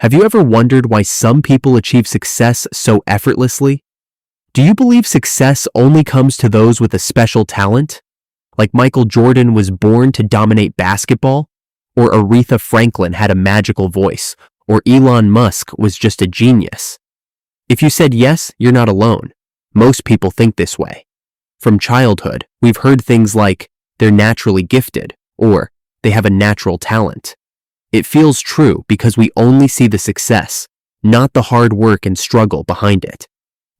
Have you ever wondered why some people achieve success so effortlessly? Do you believe success only comes to those with a special talent? Like Michael Jordan was born to dominate basketball? Or Aretha Franklin had a magical voice? Or Elon Musk was just a genius? If you said yes, you're not alone. Most people think this way. From childhood, we've heard things like, they're naturally gifted, or they have a natural talent. It feels true because we only see the success, not the hard work and struggle behind it.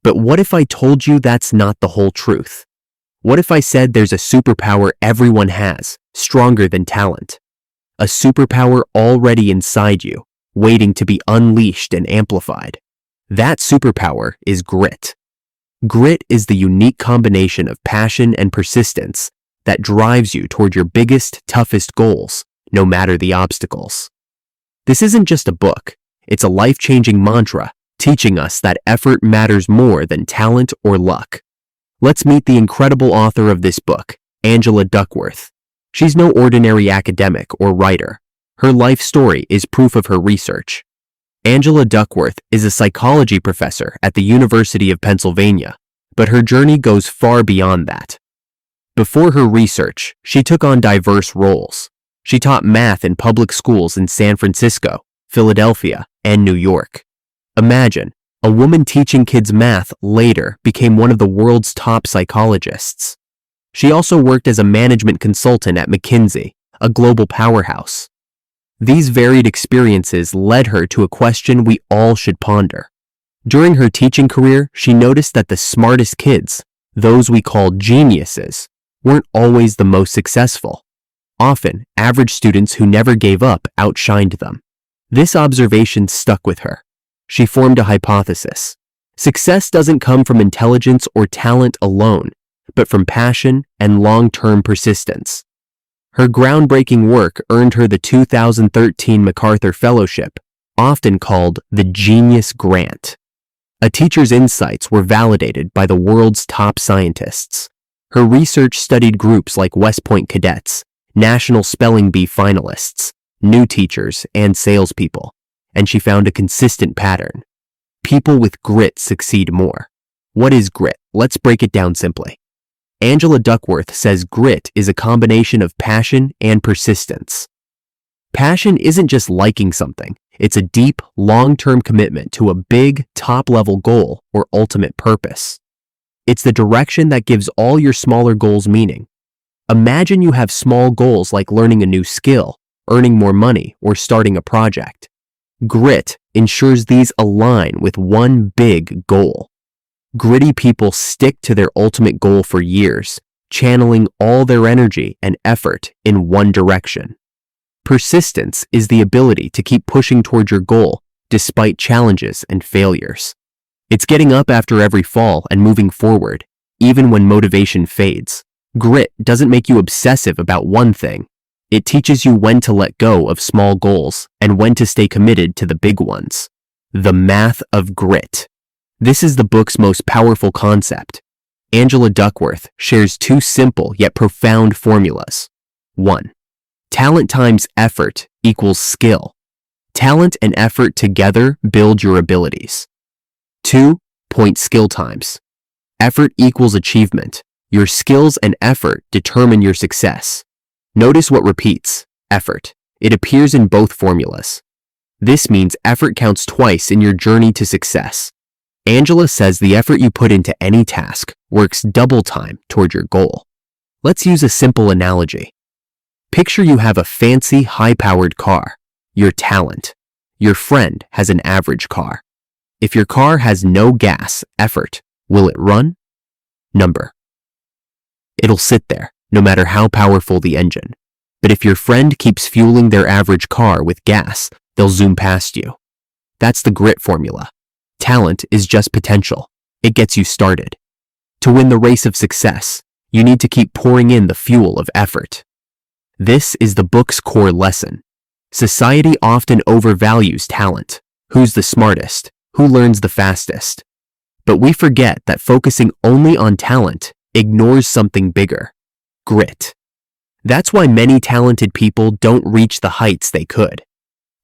But what if I told you that's not the whole truth? What if I said there's a superpower everyone has, stronger than talent? A superpower already inside you, waiting to be unleashed and amplified. That superpower is grit. Grit is the unique combination of passion and persistence that drives you toward your biggest, toughest goals, no matter the obstacles. This isn't just a book, it's a life-changing mantra teaching us that effort matters more than talent or luck. Let's meet the incredible author of this book, Angela Duckworth. She's no ordinary academic or writer. Her life story is proof of her research. Angela Duckworth is a psychology professor at the University of Pennsylvania, but her journey goes far beyond that. Before her research, she took on diverse roles. She taught math in public schools in San Francisco, Philadelphia, and New York. Imagine, a woman teaching kids math later became one of the world's top psychologists. She also worked as a management consultant at McKinsey, a global powerhouse. These varied experiences led her to a question we all should ponder. During her teaching career, she noticed that the smartest kids, those we call geniuses, weren't always the most successful. Often, average students who never gave up outshined them. This observation stuck with her. She formed a hypothesis. Success doesn't come from intelligence or talent alone, but from passion and long-term persistence. Her groundbreaking work earned her the 2013 MacArthur Fellowship, often called the Genius Grant. A teacher's insights were validated by the world's top scientists. Her research studied groups like West Point cadets, National Spelling Bee finalists, new teachers, and salespeople, and she found a consistent pattern. People with grit succeed more. What is grit? Let's break it down simply. Angela Duckworth says grit is a combination of passion and persistence. Passion isn't just liking something, it's a deep, long-term commitment to a big, top-level goal or ultimate purpose. It's the direction that gives all your smaller goals meaning. Imagine you have small goals like learning a new skill, earning more money, or starting a project. Grit ensures these align with one big goal. Gritty people stick to their ultimate goal for years, channeling all their energy and effort in one direction. Persistence is the ability to keep pushing toward your goal despite challenges and failures. It's getting up after every fall and moving forward, even when motivation fades. Grit doesn't make you obsessive about one thing. It teaches you when to let go of small goals and when to stay committed to the big ones. The math of grit. This is the book's most powerful concept. Angela Duckworth shares two simple yet profound formulas. 1. Talent times effort equals skill. Talent and effort together build your abilities. 2. Point skill times. Effort equals achievement. Your skills and effort determine your success. Notice what repeats, effort. It appears in both formulas. This means effort counts twice in your journey to success. Angela says the effort you put into any task works double time toward your goal. Let's use a simple analogy. Picture you have a fancy, high-powered car, your talent. Your friend has an average car. If your car has no gas, effort, will it run? Number. It'll sit there, no matter how powerful the engine. But if your friend keeps fueling their average car with gas, they'll zoom past you. That's the grit formula. Talent is just potential. It gets you started. To win the race of success, you need to keep pouring in the fuel of effort. This is the book's core lesson. Society often overvalues talent. Who's the smartest? Who learns the fastest? But we forget that focusing only on talent ignores something bigger. Grit. That's why many talented people don't reach the heights they could.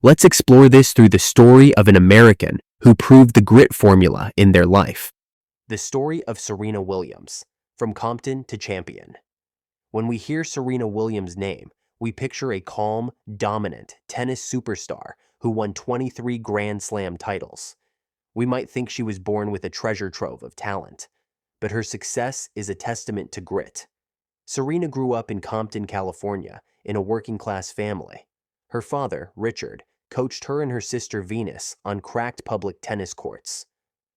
Let's explore this through the story of an American who proved the grit formula in their life. The story of Serena Williams, from Compton to champion. When we hear Serena Williams' name, we picture a calm, dominant tennis superstar who won 23 Grand Slam titles. We might think she was born with a treasure trove of talent, but her success is a testament to grit. Serena grew up in Compton, California, in a working-class family. Her father, Richard, coached her and her sister Venus on cracked public tennis courts.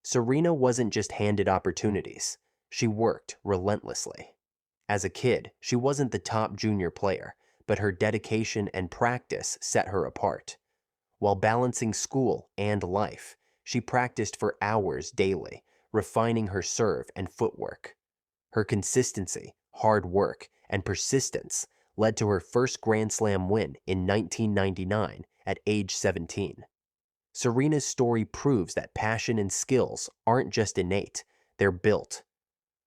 Serena wasn't just handed opportunities, she worked relentlessly. As a kid, she wasn't the top junior player, but her dedication and practice set her apart. While balancing school and life, she practiced for hours daily, refining her serve and footwork. Her consistency, hard work, and persistence led to her first Grand Slam win in 1999 at age 17. Serena's story proves that passion and skills aren't just innate, they're built.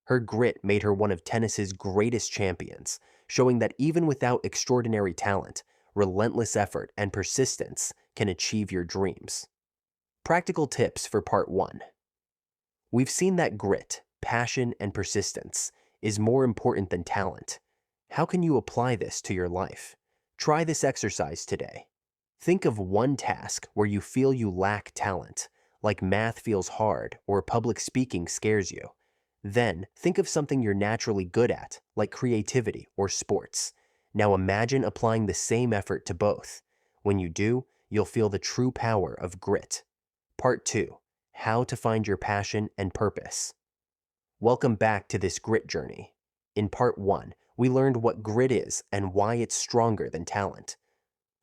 Her grit made her one of tennis's greatest champions, showing that even without extraordinary talent, relentless effort and persistence can achieve your dreams. Practical tips for Part 1. We've seen that grit, passion, and persistence is more important than talent. How can you apply this to your life? Try this exercise today. Think of one task where you feel you lack talent, like math feels hard or public speaking scares you. Then, think of something you're naturally good at, like creativity or sports. Now imagine applying the same effort to both. When you do, you'll feel the true power of grit. Part 2. How to find your passion and purpose. Welcome back to this grit journey. In Part 1, we learned what grit is and why it's stronger than talent.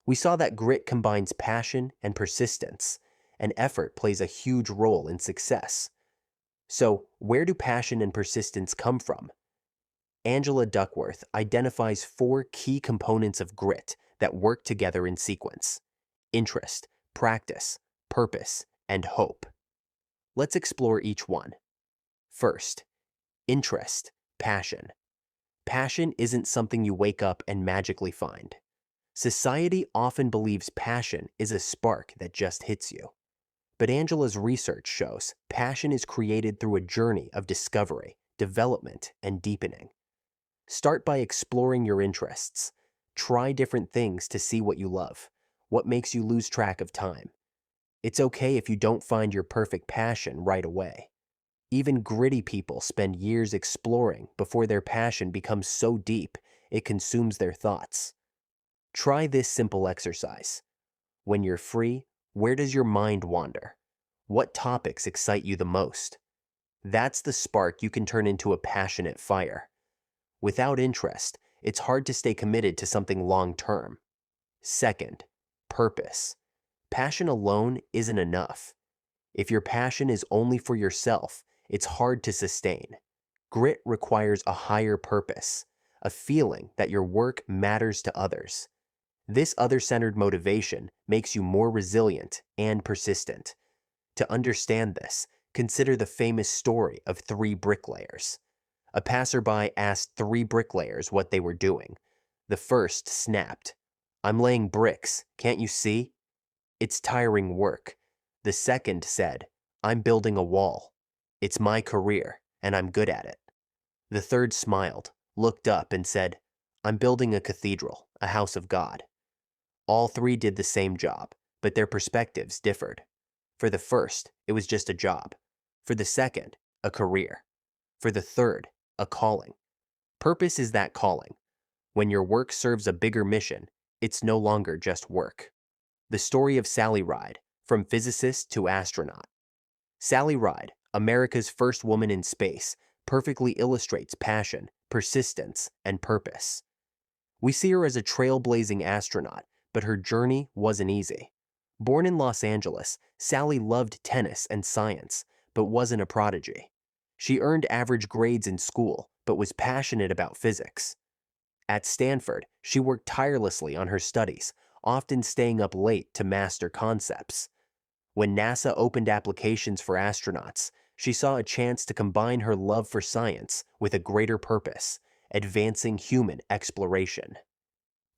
We saw that grit combines passion and persistence, and effort plays a huge role in success. So, where do passion and persistence come from? Angela Duckworth identifies 4 key components of grit that work together in sequence: interest, practice, purpose, and hope. Let's explore each one. First, interest, passion. Passion isn't something you wake up and magically find. Society often believes passion is a spark that just hits you. But Angela's research shows passion is created through a journey of discovery, development, and deepening. Start by exploring your interests. Try different things to see what you love, what makes you lose track of time. It's okay if you don't find your perfect passion right away. Even gritty people spend years exploring before their passion becomes so deep it consumes their thoughts. Try this simple exercise. When you're free, where does your mind wander? What topics excite you the most? That's the spark you can turn into a passionate fire. Without interest, it's hard to stay committed to something long-term. Second, purpose. Passion alone isn't enough. If your passion is only for yourself, it's hard to sustain. Grit requires a higher purpose, a feeling that your work matters to others. This other-centered motivation makes you more resilient and persistent. To understand this, consider the famous story of 3 bricklayers. A passerby asked 3 bricklayers what they were doing. The first snapped, "I'm laying bricks, can't you see? It's tiring work." The second said, "I'm building a wall. It's my career, and I'm good at it." The third smiled, looked up, and said, "I'm building a cathedral, a house of God." All 3 did the same job, but their perspectives differed. For the first, it was just a job. For the second, a career. For the third, a calling. Purpose is that calling. When your work serves a bigger mission, it's no longer just work. The story of Sally Ride, from physicist to astronaut. Sally Ride, America's first woman in space, perfectly illustrates passion, persistence, and purpose. We see her as a trailblazing astronaut, but her journey wasn't easy. Born in Los Angeles, Sally loved tennis and science, but wasn't a prodigy. She earned average grades in school, but was passionate about physics. At Stanford, she worked tirelessly on her studies, often staying up late to master concepts. When NASA opened applications for astronauts, she saw a chance to combine her love for science with a greater purpose: advancing human exploration.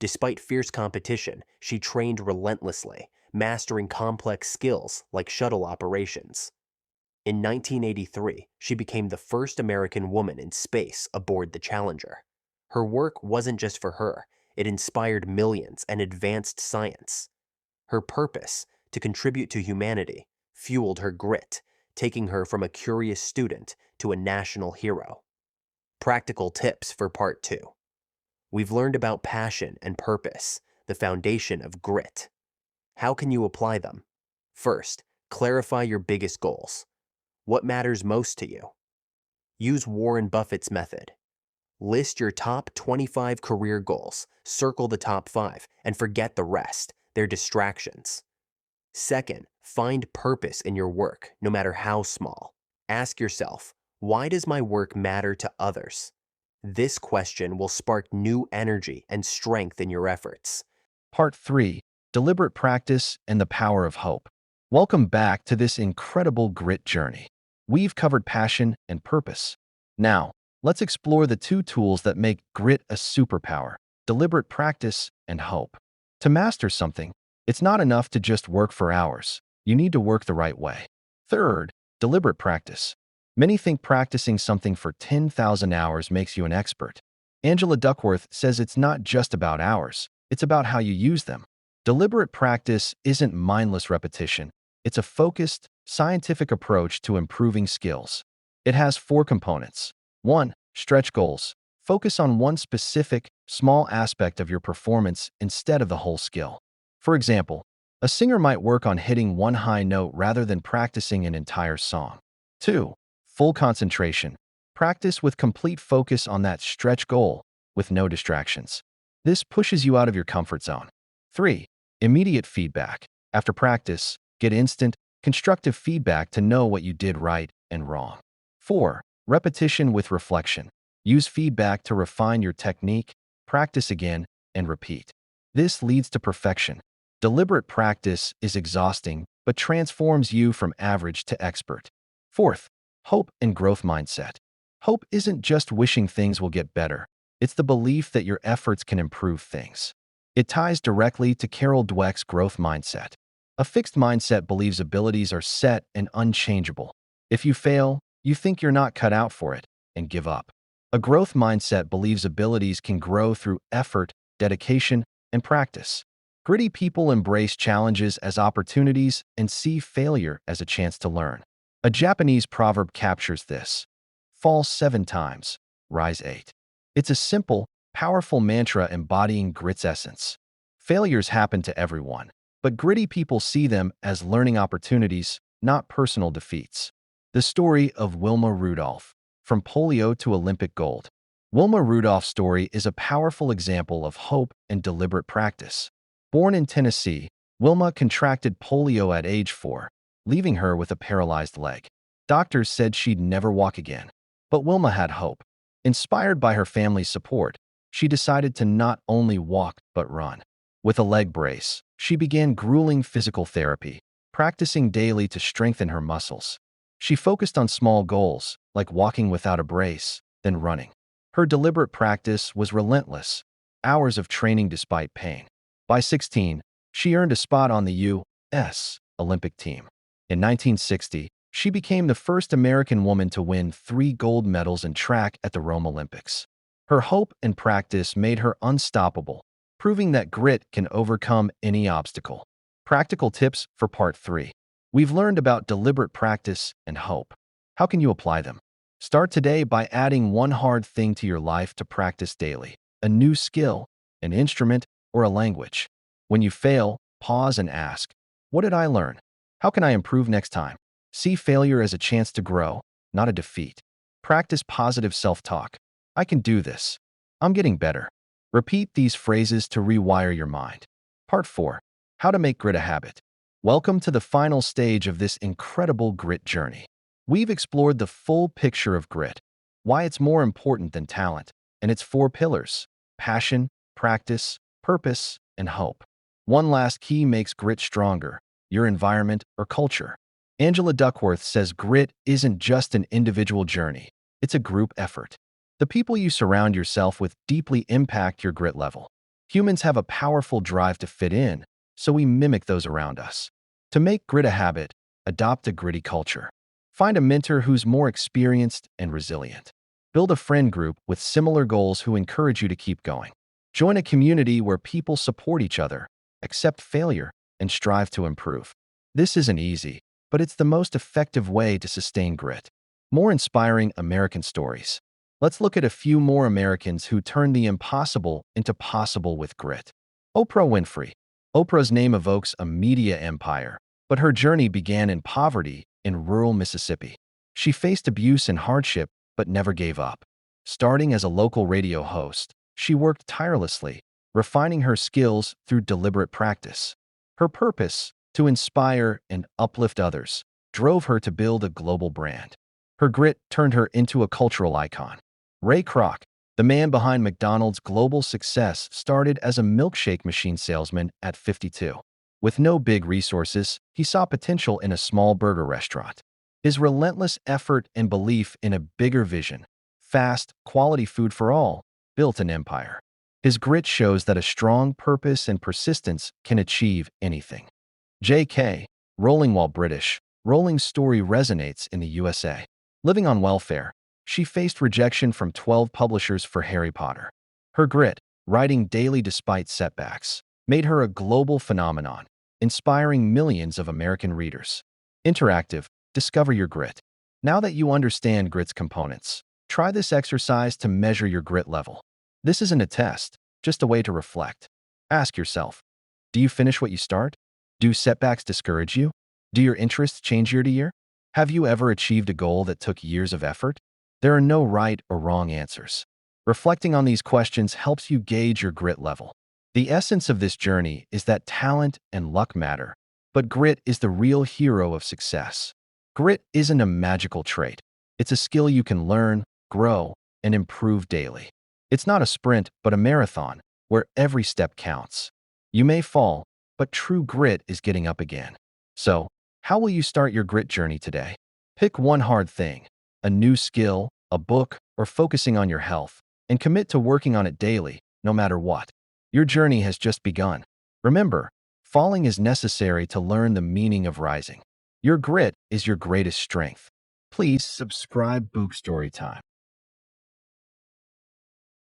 Despite fierce competition, she trained relentlessly, mastering complex skills like shuttle operations. In 1983, she became the first American woman in space aboard the Challenger. Her work wasn't just for her, it inspired millions and advanced science. Her purpose, to contribute to humanity, fueled her grit, taking her from a curious student to a national hero. Practical tips for Part 2. We've learned about passion and purpose, the foundation of grit. How can you apply them? First, clarify your biggest goals. What matters most to you? Use Warren Buffett's method. List your top 25 career goals, circle the top 5, and forget the rest. They're distractions. Second, find purpose in your work, no matter how small. Ask yourself, why does my work matter to others? This question will spark new energy and strength in your efforts. Part 3. Deliberate Practice and the Power of Hope. Welcome back to this incredible grit journey. We've covered passion and purpose. Now, let's explore the two tools that make grit a superpower: deliberate practice and hope. To master something, it's not enough to just work for hours. You need to work the right way. Third, deliberate practice. Many think practicing something for 10,000 hours makes you an expert. Angela Duckworth says it's not just about hours, it's about how you use them. Deliberate practice isn't mindless repetition. It's a focused, scientific approach to improving skills. It has 4 components. 1. Stretch goals. Focus on one specific, small aspect of your performance instead of the whole skill. For example, a singer might work on hitting one high note rather than practicing an entire song. 2. Full concentration. Practice with complete focus on that stretch goal, with no distractions. This pushes you out of your comfort zone. 3. Immediate feedback. After practice, get instant, constructive feedback to know what you did right and wrong. 4. Repetition with reflection. Use feedback to refine your technique, practice again, and repeat. This leads to perfection. Deliberate practice is exhausting, but transforms you from average to expert. 4th, hope and growth mindset. Hope isn't just wishing things will get better. It's the belief that your efforts can improve things. It ties directly to Carol Dweck's growth mindset. A fixed mindset believes abilities are set and unchangeable. If you fail, you think you're not cut out for it and give up. A growth mindset believes abilities can grow through effort, dedication, and practice. Gritty people embrace challenges as opportunities and see failure as a chance to learn. A Japanese proverb captures this: fall 7 times, rise 8. It's a simple, powerful mantra embodying grit's essence. Failures happen to everyone, but gritty people see them as learning opportunities, not personal defeats. The story of Wilma Rudolph, from polio to Olympic gold. Wilma Rudolph's story is a powerful example of hope and deliberate practice. Born in Tennessee, Wilma contracted polio at age 4, leaving her with a paralyzed leg. Doctors said she'd never walk again. But Wilma had hope. Inspired by her family's support, she decided to not only walk but run. With a leg brace, she began grueling physical therapy, practicing daily to strengthen her muscles. She focused on small goals, like walking without a brace, then running. Her deliberate practice was relentless, hours of training despite pain. By 16, she earned a spot on the U.S. Olympic team. In 1960, she became the first American woman to win 3 gold medals in track at the Rome Olympics. Her hope and practice made her unstoppable, proving that grit can overcome any obstacle. Practical tips for Part 3. We've learned about deliberate practice and hope. How can you apply them? Start today by adding one hard thing to your life to practice daily: a new skill, an instrument, or a language. When you fail, pause and ask, what did I learn? How can I improve next time? See failure as a chance to grow, not a defeat. Practice positive self-talk. I can do this. I'm getting better. Repeat these phrases to rewire your mind. Part 4. How to make grit a habit. Welcome to the final stage of this incredible grit journey. We've explored the full picture of grit, why it's more important than talent, and its 4 pillars: passion, practice, purpose, and hope. One last key makes grit stronger: your environment or culture. Angela Duckworth says grit isn't just an individual journey, it's a group effort. The people you surround yourself with deeply impact your grit level. Humans have a powerful drive to fit in, so we mimic those around us. To make grit a habit, adopt a gritty culture. Find a mentor who's more experienced and resilient. Build a friend group with similar goals who encourage you to keep going. Join a community where people support each other, accept failure, and strive to improve. This isn't easy, but it's the most effective way to sustain grit. More inspiring American stories. Let's look at a few more Americans who turned the impossible into possible with grit. Oprah Winfrey. Oprah's name evokes a media empire, but her journey began in poverty in rural Mississippi. She faced abuse and hardship, but never gave up. Starting as a local radio host, she worked tirelessly, refining her skills through deliberate practice. Her purpose, to inspire and uplift others, drove her to build a global brand. Her grit turned her into a cultural icon. Ray Kroc, the man behind McDonald's global success, started as a milkshake machine salesman at 52. With no big resources, he saw potential in a small burger restaurant. His relentless effort and belief in a bigger vision, fast, quality food for all, built an empire. His grit shows that a strong purpose and persistence can achieve anything. J.K. Rowling. While British, Rowling's story resonates in the USA. Living on welfare, she faced rejection from 12 publishers for Harry Potter. Her grit, writing daily despite setbacks, made her a global phenomenon, inspiring millions of American readers. Interactive, discover your grit. Now that you understand grit's components, try this exercise to measure your grit level. This isn't a test, just a way to reflect. Ask yourself, do you finish what you start? Do setbacks discourage you? Do your interests change year to year? Have you ever achieved a goal that took years of effort? There are no right or wrong answers. Reflecting on these questions helps you gauge your grit level. The essence of this journey is that talent and luck matter, but grit is the real hero of success. Grit isn't a magical trait. It's a skill you can learn, grow, and improve daily. It's not a sprint, but a marathon, where every step counts. You may fall, but true grit is getting up again. So, how will you start your grit journey today? Pick one hard thing, a new skill, a book, or focusing on your health, and commit to working on it daily, no matter what. Your journey has just begun. Remember, falling is necessary to learn the meaning of rising. Your grit is your greatest strength. Please subscribe Bookstory Time.